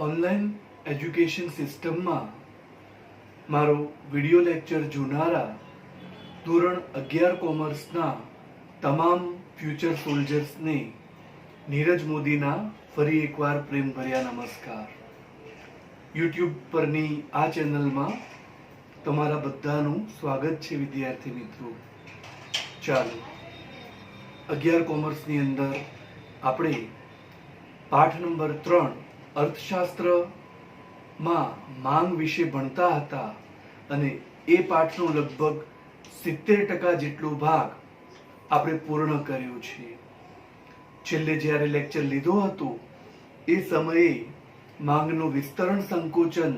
Online education સિસ્ટમમાં મારો video lecture જોનારા ધોરણ 11 કોમર્સના તમામ ફ્યુચર સોલ્જર્સને નીરજ મોદીના ફરી એકવાર પ્રેમભર્યા નમસ્કાર. યુટ્યુબ પરની આ ચેનલમાં તમારા બધાનું સ્વાગત છે વિદ્યાર્થી મિત્રો. ચાલો 11 કોમર્સની અંદર આપણે પાઠ નંબર 3 અર્થશાસ્ત્રમાં માંગ વિશે ભણતા હતા અને એ પાઠનો લગભગ 70% જેટલો ભાગ આપણે પૂર્ણ કર્યો છે. છેલ્લે જ્યારે લેક્ચર લીધો હતો એ સમયે માંગનું વિસ્તરણ સંકોચન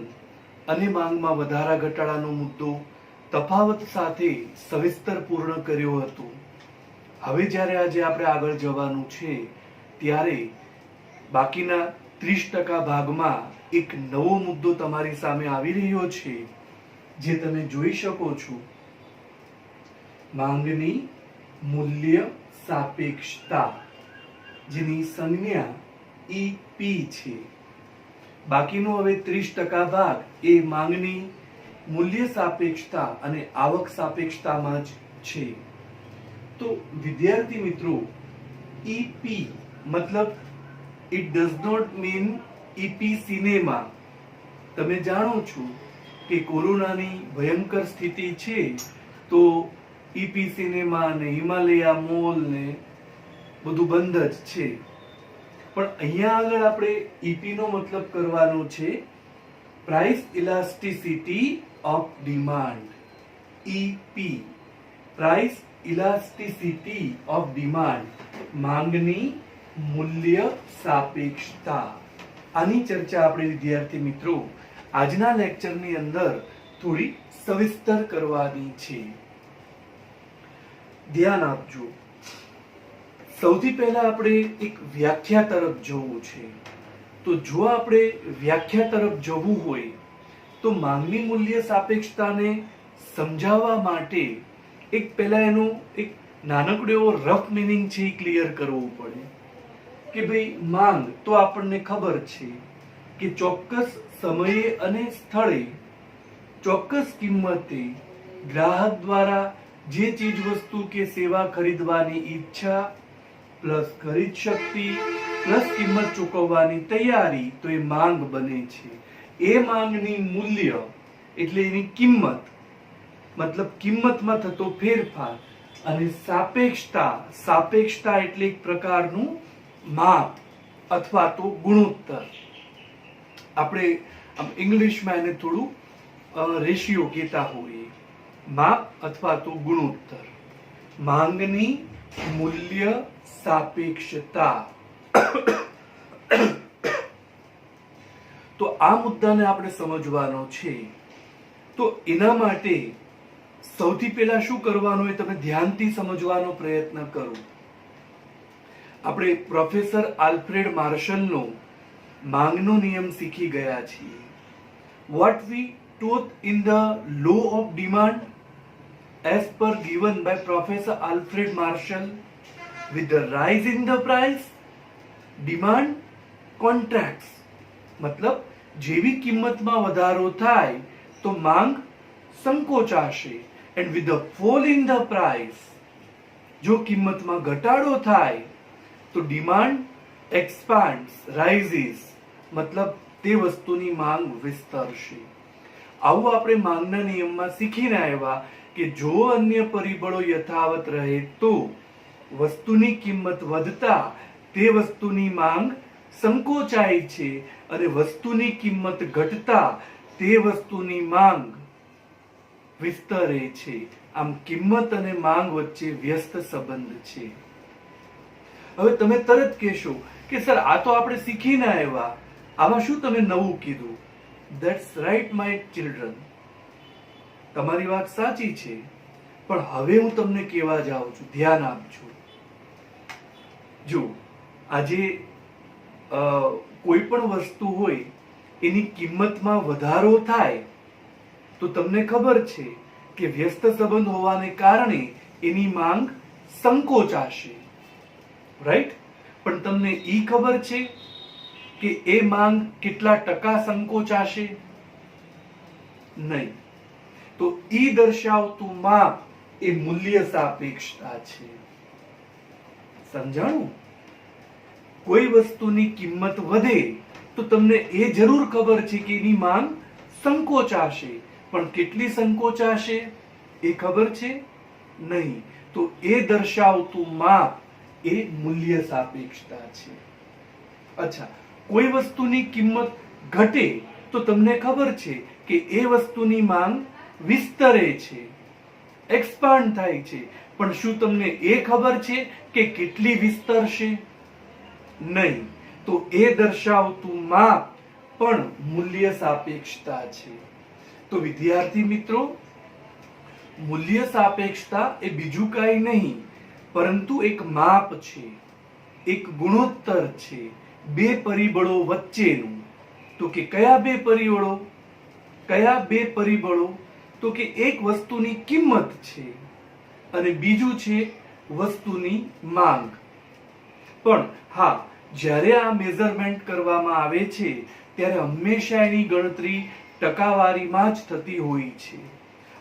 અને માંગમાં વધારા ઘટાડાનો મુદ્દો તફાવત સાથે સવિસ્તર પૂર્ણ કર્યો હતો. હવે જ્યારે આજે આપણે આગળ જવાનું છે ત્યારે બાકીના 30% ભાગમાં એક નવો મુદ્દો તમારી સામે આવી રહ્યો છે, જે તમે જોઈ શકો છો. માંગની મૂલ્ય સાપેક્ષતા, જેની સંજ્ઞા ઈપી છે. બાકીનો હવે 30% ભાગ એ માંગની મૂલ્ય સાપેક્ષતા અને આવક સાપેક્ષતામાં જ છે. તો વિદ્યાર્થી મિત્રો, ઈપી મતલબ it does not mean EP cinema. તમે જાણો છો કે કોરોનાની ભયંકર સ્થિતિ છે તો ઈપી સિનેમા ને હિમાલયા મોલ ને બધું બંધ જ છે. પણ અહીંયા આગળ આપણે ઈપી નો મતલબ કરવાનો છે price elasticity of demand. EP price elasticity of demand, માંગની મૂલ્ય સાપેક્ષતા. આની ચર્ચા આપણે વિદ્યાર્થી મિત્રો આજના લેક્ચરની અંદર થોડી સવિસ્તર કરવાની છે. ધ્યાન આપજો. સૌથી પહેલા આપણે એક વ્યાખ્યા તરફ જવું છે. તો જો આપણે વ્યાખ્યા તરફ જવું હોય તો માંગની મૂલ્ય સાપેક્ષતાને સમજાવવા માટે એક પહેલા એનો એક નાનકડો એવો રફ મિનિંગ છે એ ક્લિયર કરવું પડે કે ભાઈ માંગ તો આપણને ખબર છે કે ચોક્કસ સમયે અને સ્થળે ચોક્કસ કિંમતે ગ્રાહક દ્વારા જે ચીજ વસ્તુ કે સેવા ખરીદવાની ઈચ્છા પ્લસ ખરીદ શક્તિ પ્લસ કિંમત ચૂકવવાની તૈયારી, તો એ માંગ બને છે. એ માંગની મૂલ્ય એટલે એની કિંમત, મતલબ કિંમતમાં થતો ફેરફાર. અને સાપેક્ષતા એટલે એક પ્રકારનું માપ અથવા તો ગુણોત્તર. આપણે ઇંગ્લિશમાં એને થોડું રેશિયો કહેતા હોઈએ. માપ અથવા તો ગુણોત્તર. માંગની મૂલ્ય સાપેક્ષતા. તો આ મુદ્દાને આપણે સમજવાનો છે. તો એના માટે સૌથી પહેલા શું કરવાનું એ તમે ધ્યાનથી સમજવાનો પ્રયત્ન કરો. આપણે પ્રોફેસર આલ્ફ્રેડ માર્શલનો માંગનો નિયમ શીખી ગયા છીએ. What we taught in the law of demand as per given by Professor Alfred Marshall, with the rise in the price, demand contracts. મતલબ જેવી કિંમતમાં વધારો થાય તો માંગ સંકોચાશે, and with the fall in the price, જો કિંમતમાં ઘટાડો થાય તો ડિમાન્ડ expands, rises, મતલબ તે વસ્તુની માંગ વિસ્તરશે. આવું આપણે માંગના નિયમમાં શીખીને આવ્યા કે જો અન્ય પરિબળો યથાવત રહે તો વસ્તુની કિંમત વધતા તે વસ્તુની માંગ સંકોચાય છે અને વસ્તુની કિંમત ઘટતા તે વસ્તુની માંગ વિસ્તરે છે. આમ કિંમત અને માંગ વચ્ચે વ્યસ્ત સંબંધ છે. હવે તમે તરત કહેશો કે સર આ તો આપણે શીખીને આવ્યા, આમાં શું તમે નવું કીધું? That's right, my children. તમારી વાત સાચી છે, પણ હવે હું તમને કહેવા જાઉં છું, ધ્યાન આપજો. જો આજે કોઈ પણ વસ્તુ હોય એની કિંમતમાં વધારો થાય તો તમને ખબર છે કે વ્યસ્ત સંબંધ હોવાને કારણે એની માંગ સંકોચાશે, રાઈટ? પણ તમને ઈ ખબર છે કે એ માંગ કેટલા ટકા સંકોચાશે? નહીં. તો ઈ દર્શાવતું માપ એ મૂલ્ય સાપેક્ષતા છે. સમજાણું? કોઈ વસ્તુની કિંમત વધે તો તમને એ જરૂર ખબર છે કે એની માંગ સંકોચાશે, પણ કેટલી સંકોચાશે એ ખબર છે નહીં. તો એ દર્શાવતું માપ એ મૂલ્ય સાપેક્ષતા છે. અચ્છા, કોઈ વસ્તુની કિંમત ઘટે તો તમને ખબર છે કે એ વસ્તુની માંગ વિસ્તરે છે, એક્સપાન્ડ થાય છે, પણ શું તમને એ ખબર છે કે કેટલી વિસ્તરશે? નહીં. તો એ દર્શાવતું માપ પણ મૂલ્ય સાપેક્ષતા છે. તો વિદ્યાર્થી મિત્રો, મૂલ્ય સાપેક્ષતા એ બીજું કાંઈ નહીં પરંતુ એક માપ છે, એક ગુણોત્તર છે બે પરિબળો વચ્ચેનું. તો કે કયા બે પરિબળો? કયા બે પરિબળો? તો કે એક વસ્તુની કિંમત છે અને બીજું છે વસ્તુની માંગ. પણ હા, જ્યારે આ મેઝરમેન્ટ કરવામાં આવે છે ત્યારે હંમેશા એની ગણતરી ટકાવારીમાં જ થતી હોય છે,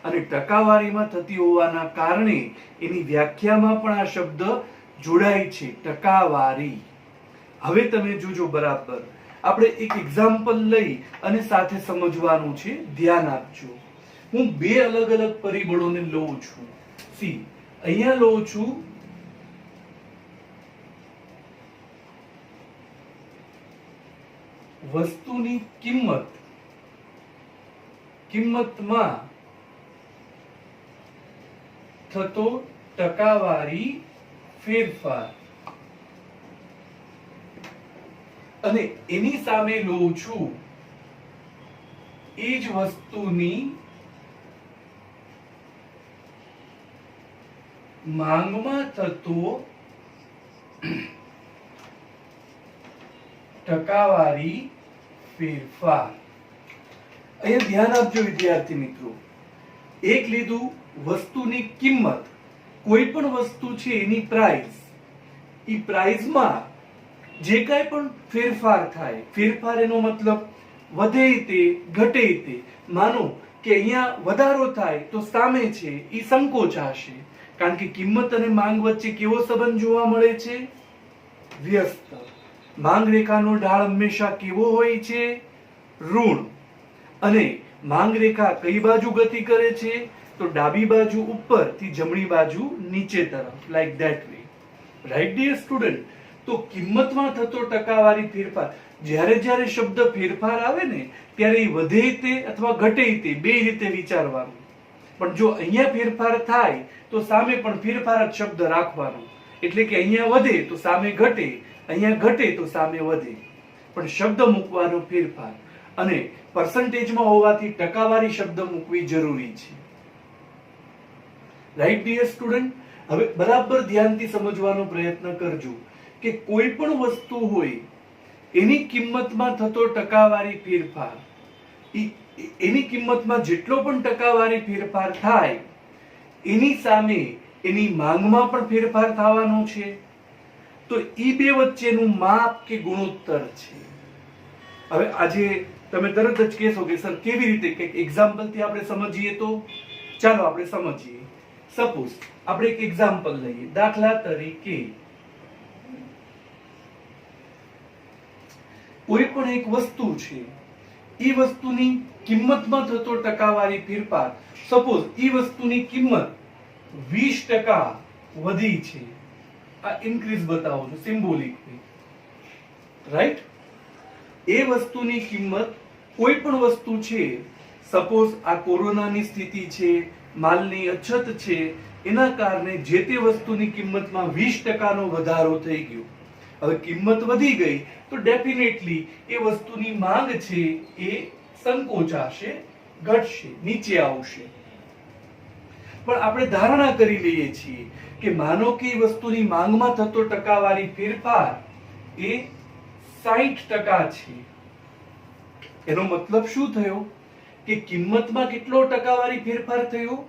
અને ટકાવારીમાં થતી હોવાના કારણે એની વ્યાખ્યામાં પણ આ શબ્દ જોડાય છે, ટકાવારી. હવે તમે જોજો બરાબર, આપણે એક એક્ઝામ્પલ લઈ અને સાથે સમજવાનું છે, ધ્યાન આપજો. હું બે અલગ અલગ પરિબળોને લઉં છું. સી, અહીંયા લઉં છું વસ્તુની કિંમત, કિંમતમાં થતો ટકાવારી ફેરફાર, અને એની સામે લઉં છું એ જ વસ્તુની માંગમાં થતો ટકાવારી ફેરફાર. અહીંયા ધ્યાન આપજો વિદ્યાર્થી મિત્રો, એક લીધું વસ્તુની કિંમત, કોઈ પણ વસ્તુ છે એની પ્રાઇસ, ઈ પ્રાઇસમાં જે કાંઈ પણ ફેરફાર થાય, ફેરફાર એનો મતલબ વધે તે ઘટે તે. માનો કે અહીંયા વધારો થાય તો સામે છે ઈ સંકોચાશે, કારણ કે કિંમત અને માંગ વચ્ચે કેવો સંબંધ જોવા મળે છે? વ્યસ્ત. માંગ રેખાનો ઢાળ હંમેશા કેવો હોય છે? ઋણ. અને માંગ રેખા કઈ બાજુ ગતિ કરે છે? તો ડાબી બાજુ ઉપર થી જમણી બાજુ નીચે તરફ, like that way. Right dear student? તો કિંમતમાં થતો ટકાવારી ફેરફાર, જ્યારે જ્યારે શબ્દ ફેરફાર આવે ને ત્યારે એ વધે તે અથવા ઘટે તે બે રીતે વિચારવાનું. પણ જો અહીંયા ફેરફાર થાય તો સામે પણ ફેરફાર જ શબ્દ રાખવાનો. એટલે કે અહીંયા વધે તો સામે ઘટે, અહીંયા ઘટે તો સામે વધે, પણ શબ્દ મૂકવાનો ફેરફાર. અને પર્સન્ટેજમાં હોવાથી ટકાવારી શબ્દ મૂકવી જરૂરી છે. Right dear student? હવે બરાબર ધ્યાનથી સમજવાનો પ્રયત્ન કરજો કે કોઈ પણ વસ્તુ હોય એની કિંમતમાં થતો ટકાવારી ફેરફાર, એની કિંમતમાં જેટલો પણ ટકાવારી ફેરફાર થાય એની સામે એની માંગમાં પણ ફેરફાર થવાનો છે. તો ઈ બે વચ્ચેનું માપ કે ગુણોત્તર છે. હવે આજે તમે તરત જ કહેશો કે સર કેવી રીતે, કે એક્ઝામ્પલથી આપણે સમજીએ તો ચાલો આપણે સમજીએ. સપોઝ આપણે એક એક્ઝામ્પલ લઈએ. દાખલા તરીકે કોઈ પણ એક વસ્તુ છે, એ વસ્તુની કિંમતમાં થતો ટકાવારી ફેરફાર, સપોઝ એ વસ્તુની કિંમત 20% વધી છે. આ ઇન્ક્રીઝ બતાવો છો સિમ્બોલિક, રાઈટ? એ વસ્તુની કિંમત, કોઈ પણ વસ્તુ છે, સપોઝ આ કોરોનાની સ્થિતિ છે, માલની અછત છે, એના કારણે જે તે વસ્તુની કિંમતમાં 20% નો વધારો થઈ ગયો. હવે કિંમત વધી ગઈ તો ડેફિનેટલી એ વસ્તુની માંગ છે એ સંકોચાશે, ઘટશે, નીચે આવશે. પણ આપણે ધારણા કરી લઈએ છીએ કે માનો કે એ વસ્તુની માંગમાં થતો ટકાવારી ફેરફાર એ 60% છે. એનો મતલબ શું થયો? કે કિંમતમાં કેટલો ટકાવારી ફેરફાર થયો?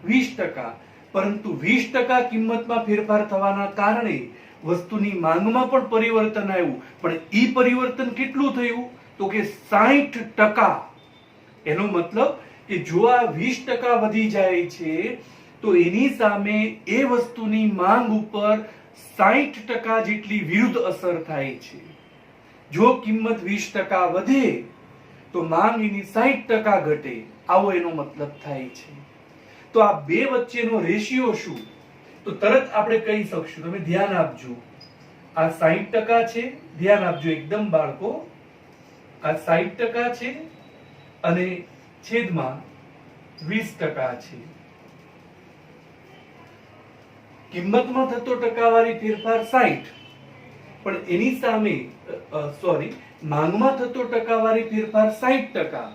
20%. પરંતુ 20% કિંમતમાં ફેરફાર થવાના કારણે વસ્તુની માંગમાં પણ પરિવર્તન આવ્યું, પણ ઈ પરિવર્તન કેટલું થયું તો કે 60%. એનો મતલબ કે જો આ 20% વધી જાય છે તો એની સામે એ વસ્તુની માંગ ઉપર 60% જેટલી વિરુદ્ધ અસર થાય છે. જો કિંમત 20% વધે તો માંગ એની 60% ઘટે, આવો એનો મતલબ થાય છે. તો આ બે વચ્ચેનો રેશિયો શું, તો તરત આપણે કહી શકશું. તમે ધ્યાન આપજો, આ 60% છે, ધ્યાન આપજો એકદમ બાળકો, આ 60% છે અને છેદમાં 20% છે. કિંમતમાં થતો ટકાવારી ફેરફાર 60, પણ એની સામે માંગમાં થતો ટકાવારી ફેરફાર 60%,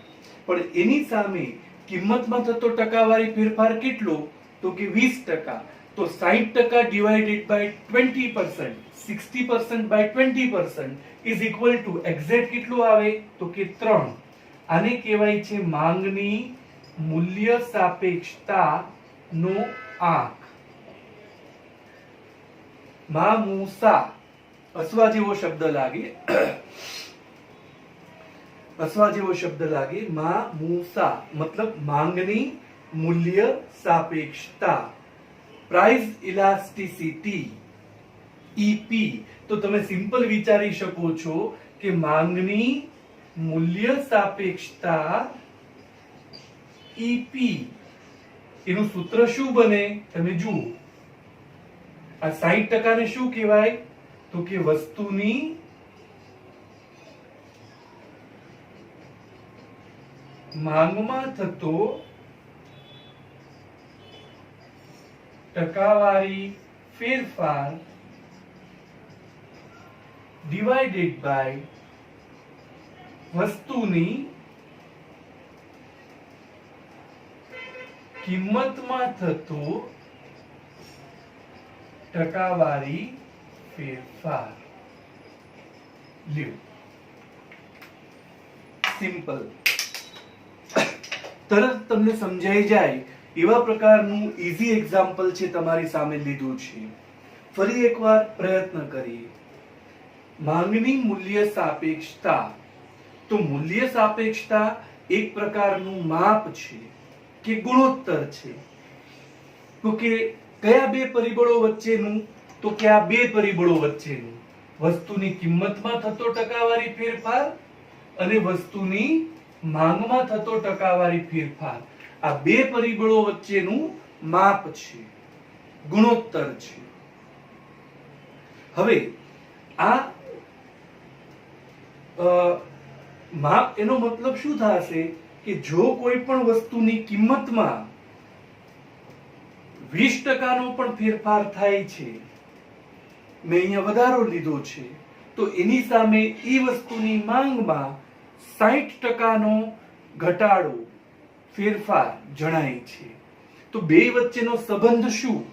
પણ એની સામે કિંમતમાં થતો ટકાવારી ફેરફાર કેટલો તો કે 20%. તો 60% divided by 20%, 60% by 20% is equal to exact કેટલું આવે તો કે 3. આને કહેવાય છે માંગની મૂલ્ય સાપેક્ષતા નો આંક. મામૂસા અસવા જેવો શબ્દ લાગે, અસવા જેવો શબ્દ લાગે. મામૂસા મતલબ માંગની મૂલ્ય સાપેક્ષતા. પ્રાઇસ ઇલાસ્ટિસિટી ઈપી, તો તમે સિમ્પલ વિચારી શકો છો કે માંગની મૂલ્ય સાપેક્ષતા ઈપી, એનું સૂત્ર શું બને તમે જુઓ. આ 60% ને શું કહેવાય તો કે વસ્તુની માંગમાં થતો ટકાવારી ફેરફાર ડિવાઇડેડ બાય વસ્તુની કિંમતમાં થતો ટકાવારી ફેરફાર. લ્યો સિમ્પલ, તરત તમને સમજાઈ જાય એવા પ્રકારનું ઈઝી એક્ઝામ્પલ છે, તમારી સામે લીધું છે. ફરી એકવાર પ્રયત્ન કરીએ. માંગની મૂલ્ય સાપેક્ષતા, તો મૂલ્ય સાપેક્ષતા એક પ્રકારનું માપ છે કે ગુણોત્તર છે. તો કે કયા બે પરિબળો વચ્ચેનું, તો કે આ બે પરિબળો વચ્ચેનું, વસ્તુની કિંમતમાં થતો ટકાવારી ફેરફાર અને વસ્તુની માંગમાં થતો ટકાવારી ફેરફાર. આ બે પરિબળો વચ્ચેનું માપ છે, ગુણોત્તર છે. હવે આ માપ, એનો મતલબ શું થશે કે જો કોઈ પણ વસ્તુની કિંમતમાં 20% નો પણ ફેરફાર થાય છે, મેં અહીંયા વધારો લીધો છે, તો એની સામે એ વસ્તુની માંગમાં 60% નો ઘટાડો ફેરફાર જણાય છે. તો બે વચ્ચેનો સંબંધ શું,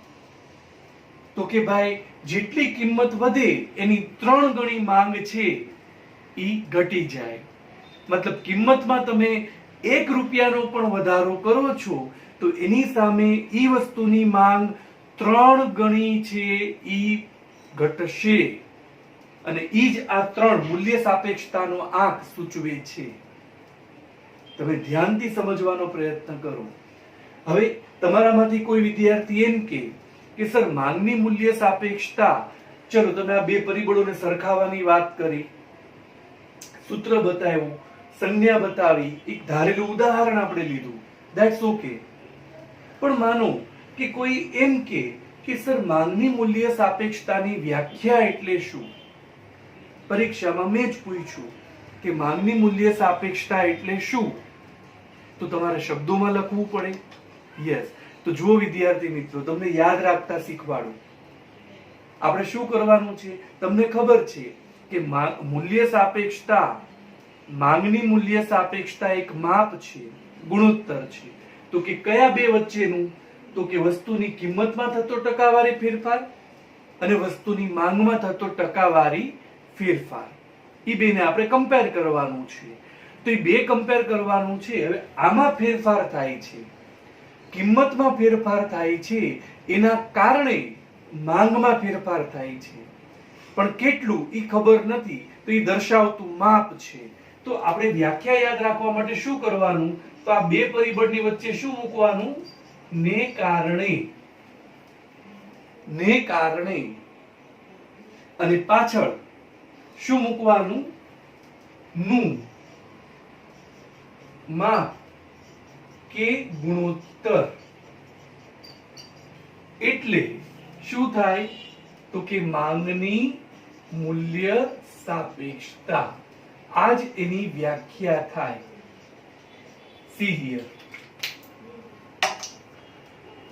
તો કે ભાઈ જેટલી કિંમત વધે એની 3 ગણી માંગ છે ઈ ઘટી જાય. મતલબ કિંમતમાં તમે 1 રૂપિયાનો પણ વધારો કરો છો તો એની સામે ઈ વસ્તુની માંગ 3 ગણી છે ઈ ઘટશે, અને ઈ જ આ 3 મૂલ્ય સાપેક્ષતાનો આંક સૂચવે છે. તમે ધ્યાનથી સમજવાનો પ્રયત્ન કરો. હવે તમારામાંથી કોઈ વિદ્યાર્થી એમ કે સર માંગની મૂલ્ય સાપેક્ષતા, ચલો તમે આ બે પરિબળોને સરખાવવાની વાત કરી, સૂત્ર બતાવ્યું, સંજ્ઞા બતાવી, એક ધારેલું ઉદાહરણ આપણે લીધું, ધેટ્સ ઓકે. પણ માનો કે કોઈ એમ કે સર માંગની મૂલ્ય સાપેક્ષતાની વ્યાખ્યા એટલે શું. પરીક્ષામાં મેં જ પૂછ્યું કે માંગની મૂલ્ય સાપેક્ષતા એટલે શું, તો તમારે શબ્દોમાં લખવું પડે. યસ, તો જુઓ વિદ્યાર્થી મિત્રો, તમને યાદ રાખતા શીખવાડું. આપણે શું કરવાનું છે, તમને ખબર છે કે મૂલ્ય સાપેક્ષતા, માંગની મૂલ્ય સાપેક્ષતા એક માપ છે, ગુણોત્તર છે. તો કે કયા બે વચ્ચેનું, તો કે વસ્તુની કિંમતમાં થતો ટકાવારી ફેરફાર અને વસ્તુની માંગમાં થતો ટકાવારી ફેરફાર. એ બેને આપણે કમ્પેર કરવાનું છે. તો એ બે કમ્પેર કરવાનું છે. હવે આમાં ફેરફાર થાય છે, કિંમતમાં ફેરફાર થાય છે, એના કારણે માંગમાં ફેરફાર થાય છે. પણ કેટલું એ ખબર નથી, તો એ દર્શાવતું માપ છે. તો આપણે વ્યાખ્યા યાદ રાખવા માટે શું કરવાનું? તો આ બે પરિબળની વચ્ચે શું મૂકવાનું? ને કારણે અને પાછળ શું મૂકવાનું? નું માપ કે ગુણોત્તર. એટલે શું થાય? તો કે માંગની મૂલ્ય સાપેક્ષતા. આજ એની વ્યાખ્યા થાય. C here.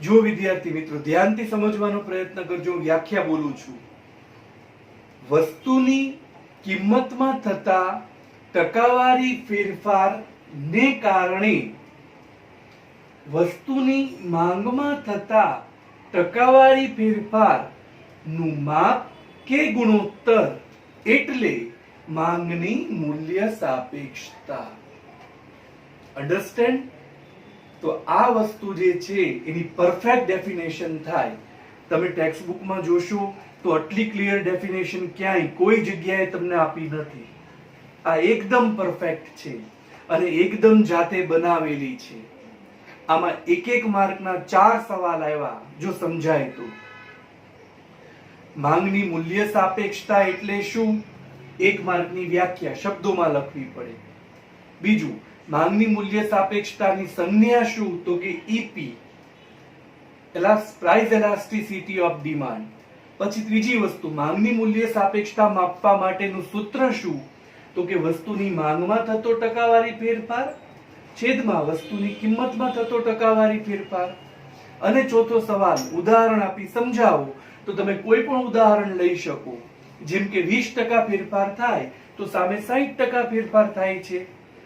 જો વિદ્યાર્થી મિત્રો ધ્યાનથી સમજવાનો પ્રયત્ન કરજો. વ્યાખ્યા બોલું છું. વસ્તુની કિંમતમાં થતા ટકાવારી ફેરફાર ને કારણે વસ્તુની માંગમાં થતા ટકાવારી ફેરફાર નું માપ કે ગુણોત્તર એટલે માંગની મૂલ્ય સાપેક્ષતા. અન્ડરસ્ટેન્ડ? તો આ વસ્તુ જે છે એની પરફેક્ટ ડેફિનેશન થાય. તમે ટેક્સ્ટ બુકમાં જોશો તો આટલી ક્લિયર ડેફિનેશન ક્યાંય કોઈ જગ્યાએ તમને આપી નથી. આ એકદમ પરફેક્ટ છે અને એકદમ જાતે બનાવેલી છે. આમાં એક એક માર્કના 4 સવાલ આવ્યા જો સમજાય તો. માંગની મૂલ્ય સાપેક્ષતા એટલે શું? 1 માર્કની વ્યાખ્યા શબ્દોમાં લખવી પડે. બીજું, માંગની મૂલ્ય સાપેક્ષતાની સંજ્ઞા શું? તો કે ઈપી, પ્રાઇસ એલાસ્ટિસિટી ઓફ ડિમાન્ડ. પછી ત્રીજી વસ્તુ, માંગની મૂલ્ય સાપેક્ષતા માપવા માટેનું સૂત્ર શું? તો કે વસ્તુની માંગમાં થતો ટકાવારી ફેરફાર છેદમાં વસ્તુની કિંમતમાં થતો ટકાવારી ફેરફાર. અને ચોથો સવાલ, ઉદાહરણ આપી સમજાવો. તો તમે કોઈ પણ ઉદાહરણ લઈ શકો. જેમ કે 20% ફેરફાર થાય તો સામે 60% ફેરફાર થાય છે,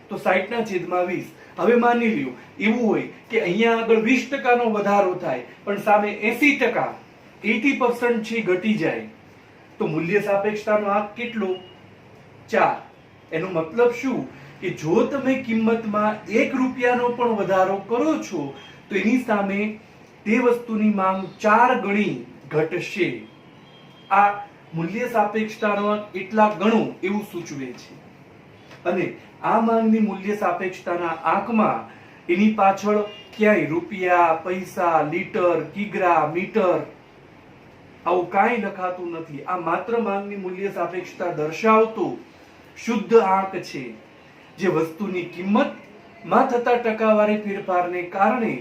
તો 60 ના છેદમાં 20. હવે માની લ્યો એવું હોય કે અહીંયા આગળ 20% નો વધારો થાય પણ સામે 80% 80% છે ઘટી જાય, તો મૂલ્ય સાપેક્ષતાનો આંક કેટલો? 4. એનો મતલબ શું? કે જો તમે કિંમતમાં 1 રૂપિયાનો પણ વધારો કરો છો તો એની સામે તે વસ્તુની માંગ 4 ગણી ઘટશે. આ મૂલ્ય સાપેક્ષતાનો આંક એટલા ગણો એવું સૂચવે છે. અને આ માંગની મૂલ્ય સાપેક્ષતાના આંકમાં એની પાછળ ક્યાંય રૂપિયા, પૈસા, લીટર, કિગ્રા, મીટર આવું કાંઈ લખાતું નથી. આ માત્ર માંગની મૂલ્ય સાપેક્ષતા દર્શાવતો શુદ્ધ આંક છે, જે વસ્તુની કિંમતમાં થતા ટકાવારી ફેરફારને કારણે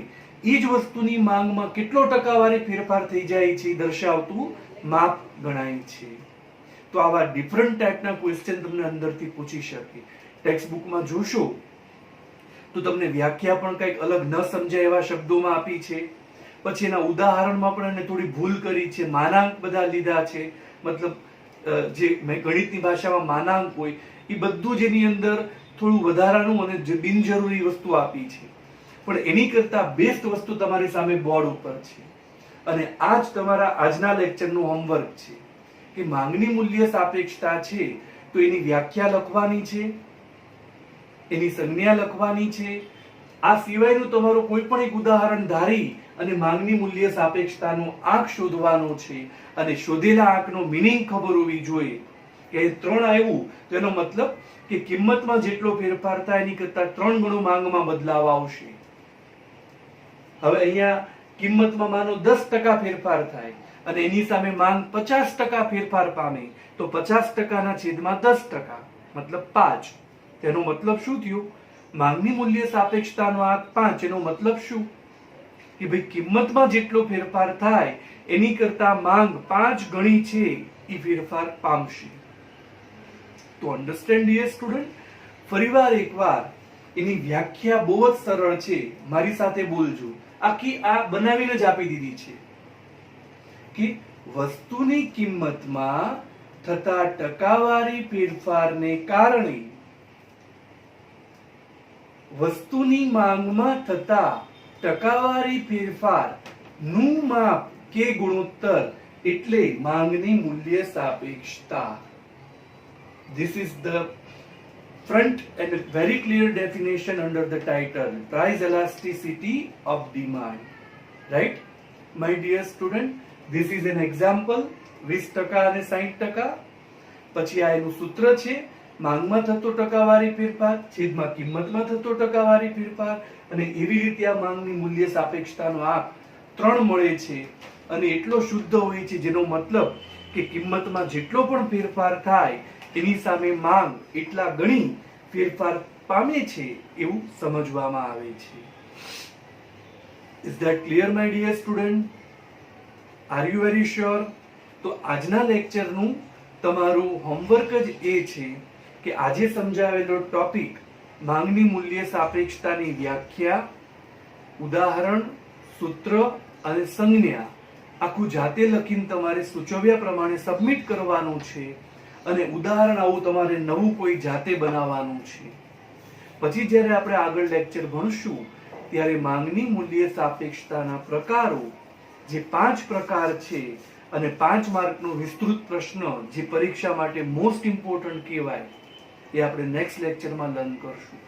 એ જ વસ્તુની માંગમાં કેટલો ટકાવારી ફેરફાર થઈ જાય છે દર્શાવતું માપ ગણાય છે. તો આવા ડિફરન્ટ ટાઈપના ક્વેશ્ચન તમને અંદરથી પૂછી શકે. ટેક્સ્ટ બુકમાં જોશો તો તમને વ્યાખ્યા પણ કંઈક અલગ ન સમજાય એવા શબ્દોમાં આપી છે. પછી એના ઉદાહરણમાં પણ એને થોડી ભૂલ કરી છે. માનાંક બધા લીધા છે, મતલબ જે ગણિતની ભાષામાં માનાંક હોય એ બધું જ એની અંદર થોડું વધારાનું અને બિનજરૂરી વસ્તુ આપી છે. પણ એની કરતા બેસ્ટ વસ્તુ તમારી સામે બોર્ડ ઉપર છે. અને આ જ તમારા આજના લેક્ચરનું હોમવર્ક છે કે માંગની મૂલ્ય સાપેક્ષતા છે તો એની વ્યાખ્યા લખવાની છે, એની સંજ્ઞા લખવાની છે. આ સિવાયનું તમારું કોઈ પણ એક ઉદાહરણ ધારી અને માંગની મૂલ્ય સાપેક્ષતાનો આંક શોધવાનો છે. અને શોધેલા આંકનો મિનિંગ ખબર હોવી જોઈએ કે 3 આવ્યું તો એનો મતલબ કે કિંમતમાં જેટલો ફેરફાર થાય એની કરતા 3 ગણો માંગમાં બદલાવ આવશે. હવે અહીંયા કિંમતમાં માનો 10% ફેરફાર થાય અને એની સામે માંગ 50% ફેરફાર પામે, તો 50% ના છેદમાં 10% મતલબ 5. તેનો મતલબ શું થયું? માંગની મૂલ્ય સાપેક્ષતાનો આંક 5. એનો મતલબ શું? કે ભાઈ કિંમતમાં જેટલો ફેરફાર થાય એની કરતા માંગ 5 ગણી છે એ ફેરફાર પામશે. તો અન્ડરસ્ટેન્ડ ડિયર સ્ટુડન્ટ. ફરીવાર એકવાર એની વ્યાખ્યા બહુ જ સરળ છે, મારી સાથે બોલજો. આખી આ બનાવીને જ આપી દીધી છે કે વસ્તુની કિંમતમાં થતા ટકાવારી ફેરફારને કારણે વસ્તુની માંગમાં થતા ટકાવારી ફેરફાર નું માપ કે ગુણોત્તર એટલે માંગની મૂલ્ય સાપેક્ષતા. This is the front and a very clear definition under the title price elasticity of demand. Right, my dear student, this is an example 20% અને 60%. પછી આ એનું સૂત્ર છે, માંગમાં થતો ટકાવારી ફેરફાર છેદમાં કિંમતમાં થતો ટકાવારી ફેરફાર. અને એવી રીતે આ માંગની મૂલ્ય સાપેક્ષતાનો આંક 3 મળે છે અને એટલો શુદ્ધ હોય છે, જેનો મતલબ કે કિંમતમાં જેટલો પણ ફેરફાર થાય એની સામે માંગ એટલા ગણી ફેરફાર પામે છે એવું સમજવામાં આવે છે. Is that clear, my dear student? Are you very sure? તો આજના લેક્ચરનું તમારું હોમવર્ક જ એ છે કે આજે સમજાવેલો ટોપિક માંગની મૂલ્ય સાપેક્ષતાની વ્યાખ્યા, ઉદાહરણ, સૂત્ર અને સંજ્ઞા આખું જાતે લખીને તમારે સૂચવ્યા પ્રમાણે સબમિટ કરવાનું છે અને ઉદાહરણ આવું તમારે નવું કોઈ જાતે બનાવવાનું છે. પછી જ્યારે આપણે આગળ લેક્ચર ભણશું ત્યારે માંગની મૂલ્ય સાપેક્ષતાના પ્રકારો જે 5 પ્રકાર છે અને 5 માર્કનો વિસ્તૃત પ્રશ્ન જે પરીક્ષા માટે મોસ્ટ ઇમ્પોર્ટન્ટ કહેવાય એ આપણે નેક્સ્ટ લેક્ચરમાં લર્ન કરશું.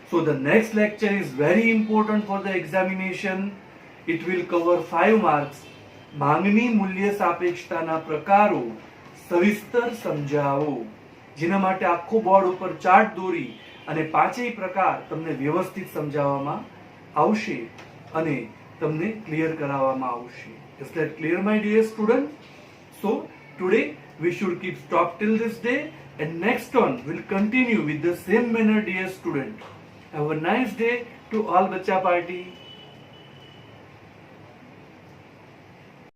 So the next lecture is very important for the examination. It will cover 5 marks. માંગની મૂલ્ય સાપેક્ષતાના પ્રકારો સવિસ્તર સમજાવો, જેના માટે આખો બોર્ડ ઉપર ચાર્ટ દોરી અને 5 પ્રકાર તમને વ્યવસ્થિત સમજાવવામાં આવશે અને તમને ક્લિયર કરાવવામાં આવશે. Is that clear, my dear student? So today we should keep stop till this day, and next on we'll continue with the same manner, dear student. Have a nice day to all Bachcha Party.